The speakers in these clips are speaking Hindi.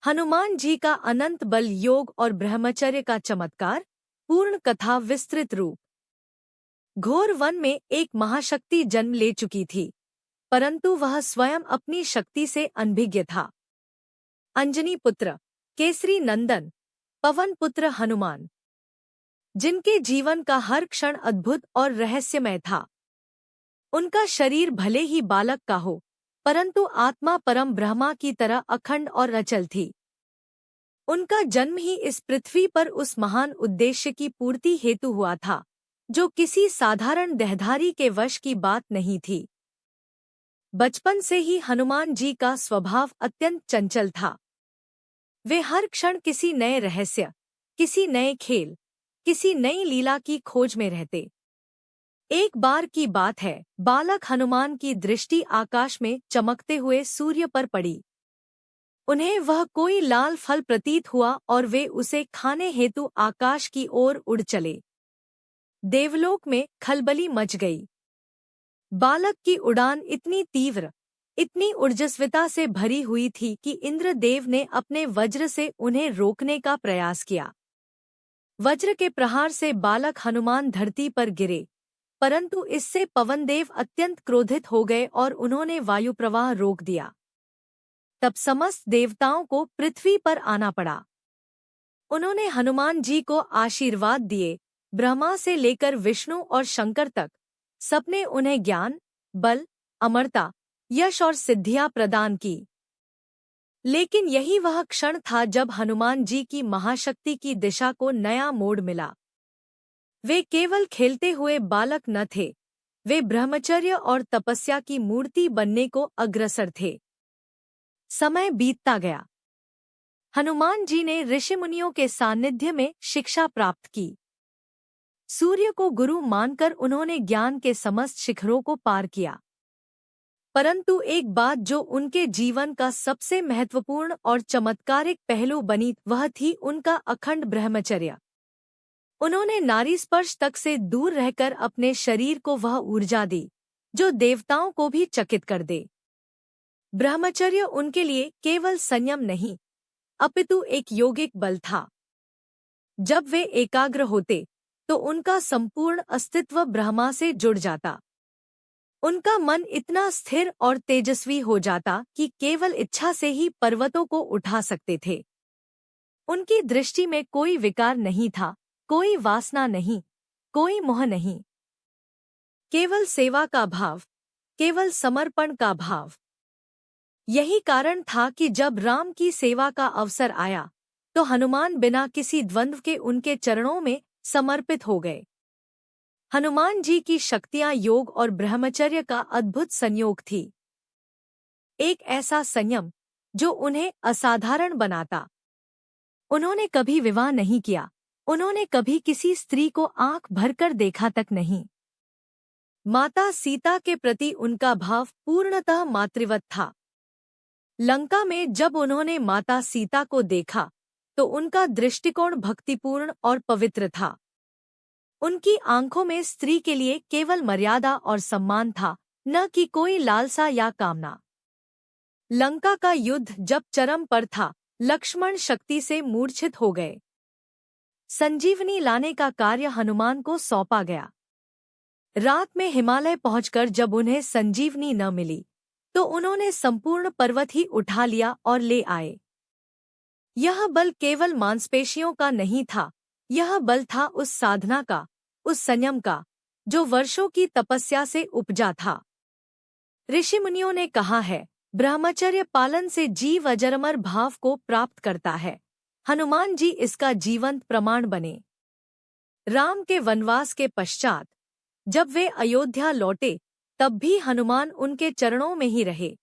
हनुमान जी का अनंत बल, योग और ब्रह्मचर्य का चमत्कार। पूर्ण कथा विस्तृत रूप। घोर वन में एक महाशक्ति जन्म ले चुकी थी, परंतु वह स्वयं अपनी शक्ति से अनभिज्ञ था। अंजनी पुत्र, केसरी नंदन, पवन पुत्र हनुमान, जिनके जीवन का हर क्षण अद्भुत और रहस्यमय था। उनका शरीर भले ही बालक का हो, परंतु आत्मा परम ब्रह्मा की तरह अखंड और अचल थी। उनका जन्म ही इस पृथ्वी पर उस महान उद्देश्य की पूर्ति हेतु हुआ था, जो किसी साधारण देहधारी के वश की बात नहीं थी। बचपन से ही हनुमान जी का स्वभाव अत्यंत चंचल था। वे हर क्षण किसी नए रहस्य, किसी नए खेल, किसी नई लीला की खोज में रहते। एक बार की बात है, बालक हनुमान की दृष्टि आकाश में चमकते हुए सूर्य पर पड़ी। उन्हें वह कोई लाल फल प्रतीत हुआ और वे उसे खाने हेतु आकाश की ओर उड़ चले। देवलोक में खलबली मच गई। बालक की उड़ान इतनी तीव्र, इतनी ऊर्जस्विता से भरी हुई थी कि इंद्रदेव ने अपने वज्र से उन्हें रोकने का प्रयास किया। वज्र के प्रहार से बालक हनुमान धरती पर गिरे, परंतु इससे पवनदेव अत्यंत क्रोधित हो गए और उन्होंने वायु प्रवाह रोक दिया। तब समस्त देवताओं को पृथ्वी पर आना पड़ा। उन्होंने हनुमान जी को आशीर्वाद दिए। ब्रह्मा से लेकर विष्णु और शंकर तक सबने उन्हें ज्ञान, बल, अमरता, यश और सिद्धियां प्रदान की। लेकिन यही वह क्षण था जब हनुमान जी की महाशक्ति की दिशा को नया मोड़ मिला। वे केवल खेलते हुए बालक न थे, वे ब्रह्मचर्य और तपस्या की मूर्ति बनने को अग्रसर थे। समय बीतता गया। हनुमान जी ने ऋषिमुनियों के सानिध्य में शिक्षा प्राप्त की। सूर्य को गुरु मानकर उन्होंने ज्ञान के समस्त शिखरों को पार किया। परंतु एक बात जो उनके जीवन का सबसे महत्वपूर्ण और चमत्कारिक पहलू बनी, वह थी उनका अखंड ब्रह्मचर्य। उन्होंने नारी स्पर्श तक से दूर रहकर अपने शरीर को वह ऊर्जा दी जो देवताओं को भी चकित कर दे। ब्रह्मचर्य उनके लिए केवल संयम नहीं, अपितु एक योगिक बल था। जब वे एकाग्र होते तो उनका संपूर्ण अस्तित्व ब्रह्मा से जुड़ जाता। उनका मन इतना स्थिर और तेजस्वी हो जाता कि केवल इच्छा से ही पर्वतों को उठा सकते थे। उनकी दृष्टि में कोई विकार नहीं था, कोई वासना नहीं, कोई मोह नहीं, केवल सेवा का भाव, केवल समर्पण का भाव। यही कारण था कि जब राम की सेवा का अवसर आया तो हनुमान बिना किसी द्वंद्व के उनके चरणों में समर्पित हो गए। हनुमान जी की शक्तियां योग और ब्रह्मचर्य का अद्भुत संयोग थी। एक ऐसा संयम जो उन्हें असाधारण बनाता। उन्होंने कभी विवाह नहीं किया, उन्होंने कभी किसी स्त्री को आंख भरकर देखा तक नहीं। माता सीता के प्रति उनका भाव पूर्णतः मातृवत था। लंका में जब उन्होंने माता सीता को देखा तो उनका दृष्टिकोण भक्तिपूर्ण और पवित्र था। उनकी आंखों में स्त्री के लिए केवल मर्यादा और सम्मान था, न कि कोई लालसा या कामना। लंका का युद्ध जब चरम पर था, लक्ष्मण शक्ति से मूर्छित हो गए। संजीवनी लाने का कार्य हनुमान को सौंपा गया। रात में हिमालय पहुंचकर जब उन्हें संजीवनी न मिली तो उन्होंने संपूर्ण पर्वत ही उठा लिया और ले आए। यह बल केवल मांसपेशियों का नहीं था, यह बल था उस साधना का, उस संयम का, जो वर्षों की तपस्या से उपजा था। ऋषिमुनियों ने कहा है, ब्रह्मचर्य पालन से जीव अजरमर भाव को प्राप्त करता है। हनुमान जी इसका जीवंत प्रमाण बने। राम के वनवास के पश्चात जब वे अयोध्या लौटे तब भी हनुमान उनके चरणों में ही रहे।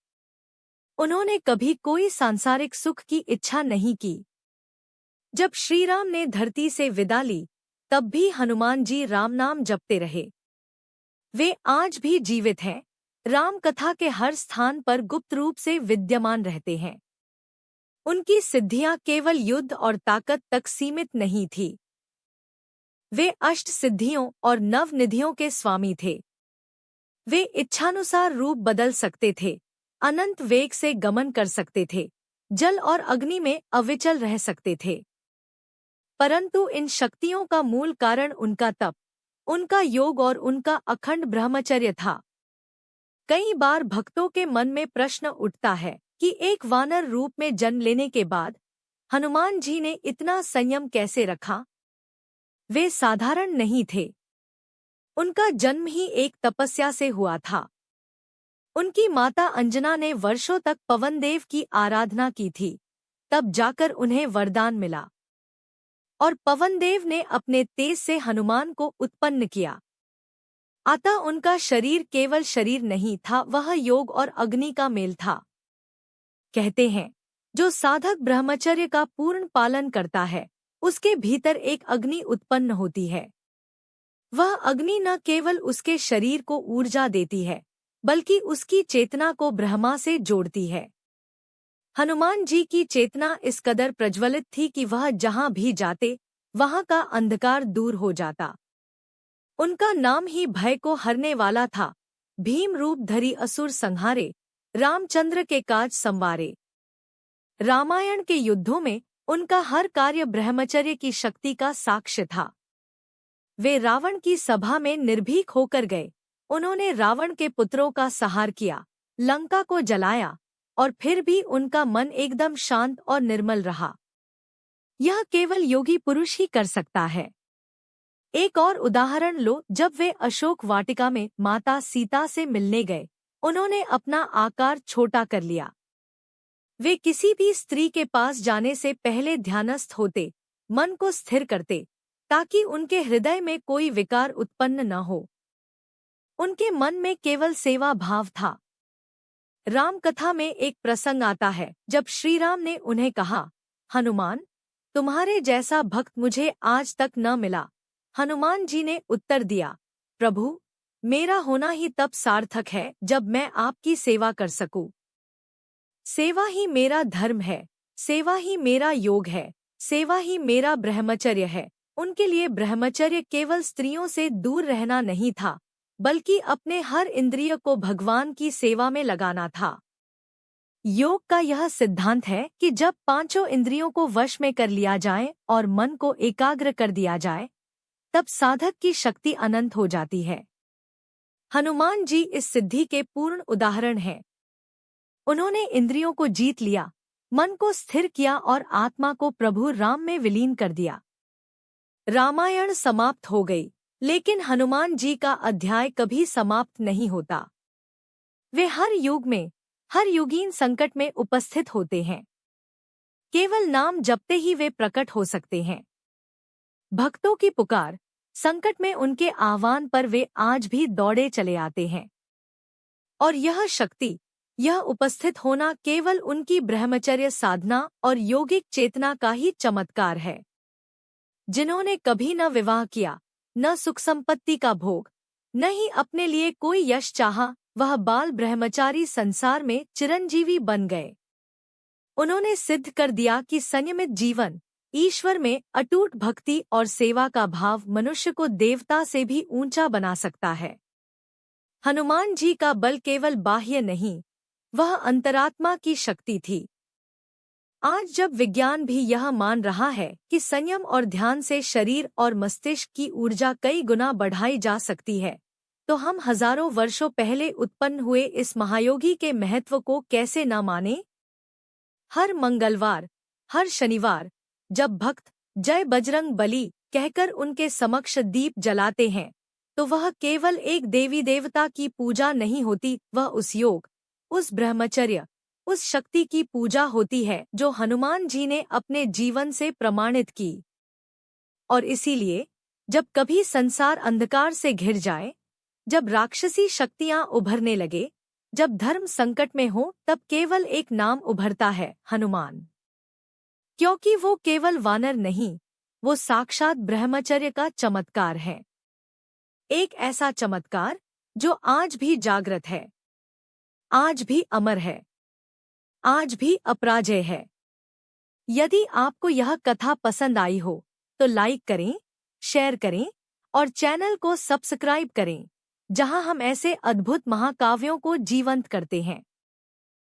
उन्होंने कभी कोई सांसारिक सुख की इच्छा नहीं की। जब श्रीराम ने धरती से विदा ली तब भी हनुमान जी राम नाम जपते रहे। वे आज भी जीवित हैं, राम कथा के हर स्थान पर गुप्त रूप से विद्यमान रहते हैं। उनकी सिद्धियां केवल युद्ध और ताकत तक सीमित नहीं थी। वे अष्ट सिद्धियों और नव निधियों के स्वामी थे। वे इच्छानुसार रूप बदल सकते थे, अनंत वेग से गमन कर सकते थे, जल और अग्नि में अविचल रह सकते थे। परंतु इन शक्तियों का मूल कारण उनका तप, उनका योग और उनका अखंड ब्रह्मचर्य था। कई बार भक्तों के मन में प्रश्न उठता है कि एक वानर रूप में जन्म लेने के बाद हनुमान जी ने इतना संयम कैसे रखा। वे साधारण नहीं थे। उनका जन्म ही एक तपस्या से हुआ था। उनकी माता अंजना ने वर्षों तक पवनदेव की आराधना की थी, तब जाकर उन्हें वरदान मिला और पवनदेव ने अपने तेज से हनुमान को उत्पन्न किया। अतः उनका शरीर केवल शरीर नहीं था, वह योग और अग्नि का मेल था। कहते हैं, जो साधक ब्रह्मचर्य का पूर्ण पालन करता है, उसके भीतर एक अग्नि उत्पन्न होती है। वह अग्नि न केवल उसके शरीर को ऊर्जा देती है, बल्कि उसकी चेतना को ब्रह्मा से जोड़ती है। हनुमान जी की चेतना इस कदर प्रज्वलित थी कि वह जहां भी जाते, वहां का अंधकार दूर हो जाता। उनका नाम ही भय को हरने वाला था। भीम रूप धरी असुर संहारे, रामचंद्र के काज संवारे। रामायण के युद्धों में उनका हर कार्य ब्रह्मचर्य की शक्ति का साक्ष्य था। वे रावण की सभा में निर्भीक होकर गए। उन्होंने रावण के पुत्रों का संहार किया, लंका को जलाया, और फिर भी उनका मन एकदम शांत और निर्मल रहा। यह केवल योगी पुरुष ही कर सकता है। एक और उदाहरण लो, जब वे अशोक वाटिका में माता सीता से मिलने गए, उन्होंने अपना आकार छोटा कर लिया। वे किसी भी स्त्री के पास जाने से पहले ध्यानस्थ होते, मन को स्थिर करते, ताकि उनके हृदय में कोई विकार उत्पन्न न हो। उनके मन में केवल सेवा भाव था। राम कथा में एक प्रसंग आता है, जब श्री राम ने उन्हें कहा, हनुमान, तुम्हारे जैसा भक्त मुझे आज तक न मिला। हनुमान जी ने उत्तर दिया, प्रभु, मेरा होना ही तब सार्थक है जब मैं आपकी सेवा कर सकूं। सेवा ही मेरा धर्म है, सेवा ही मेरा योग है, सेवा ही मेरा ब्रह्मचर्य है। उनके लिए ब्रह्मचर्य केवल स्त्रियों से दूर रहना नहीं था, बल्कि अपने हर इंद्रिय को भगवान की सेवा में लगाना था। योग का यह सिद्धांत है कि जब पांचों इंद्रियों को वश में कर लिया जाए और मन को एकाग्र कर दिया जाए, तब साधक की शक्ति अनंत हो जाती है। हनुमान जी इस सिद्धि के पूर्ण उदाहरण हैं। उन्होंने इंद्रियों को जीत लिया, मन को स्थिर किया और आत्मा को प्रभु राम में विलीन कर दिया। रामायण समाप्त हो गई, लेकिन हनुमान जी का अध्याय कभी समाप्त नहीं होता। वे हर युग में, हर युगीन संकट में उपस्थित होते हैं। केवल नाम जपते ही वे प्रकट हो सकते हैं। भक्तों की पुकार, संकट में उनके आह्वान पर वे आज भी दौड़े चले आते हैं। और यह शक्ति, यह उपस्थित होना केवल उनकी ब्रह्मचर्य साधना और योगिक चेतना का ही चमत्कार है। जिन्होंने कभी न विवाह किया, न सुख संपत्ति का भोग, न ही अपने लिए कोई यश चाहा, वह बाल ब्रह्मचारी संसार में चिरंजीवी बन गए। उन्होंने सिद्ध कर दिया कि संयमित जीवन, ईश्वर में अटूट भक्ति और सेवा का भाव मनुष्य को देवता से भी ऊंचा बना सकता है। हनुमान जी का बल केवल बाह्य नहीं, वह अंतरात्मा की शक्ति थी। आज जब विज्ञान भी यह मान रहा है कि संयम और ध्यान से शरीर और मस्तिष्क की ऊर्जा कई गुना बढ़ाई जा सकती है, तो हम हजारों वर्षों पहले उत्पन्न हुए इस महायोगी के महत्व को कैसे न माने। हर मंगलवार, हर शनिवार, जब भक्त जय बजरंग बली कहकर उनके समक्ष दीप जलाते हैं, तो वह केवल एक देवी देवता की पूजा नहीं होती, वह उस योग, उस ब्रह्मचर्य, उस शक्ति की पूजा होती है जो हनुमान जी ने अपने जीवन से प्रमाणित की। और इसीलिए जब कभी संसार अंधकार से घिर जाए, जब राक्षसी शक्तियां उभरने लगे, जब धर्म संकट में हो, तब केवल एक नाम उभरता है, हनुमान। क्योंकि वो केवल वानर नहीं, वो साक्षात ब्रह्मचर्य का चमत्कार है। एक ऐसा चमत्कार जो आज भी जागृत है, आज भी अमर है, आज भी अपराजय है। यदि आपको यह कथा पसंद आई हो, तो लाइक करें, शेयर करें और चैनल को सब्सक्राइब करें, जहां हम ऐसे अद्भुत महाकाव्यों को जीवंत करते हैं।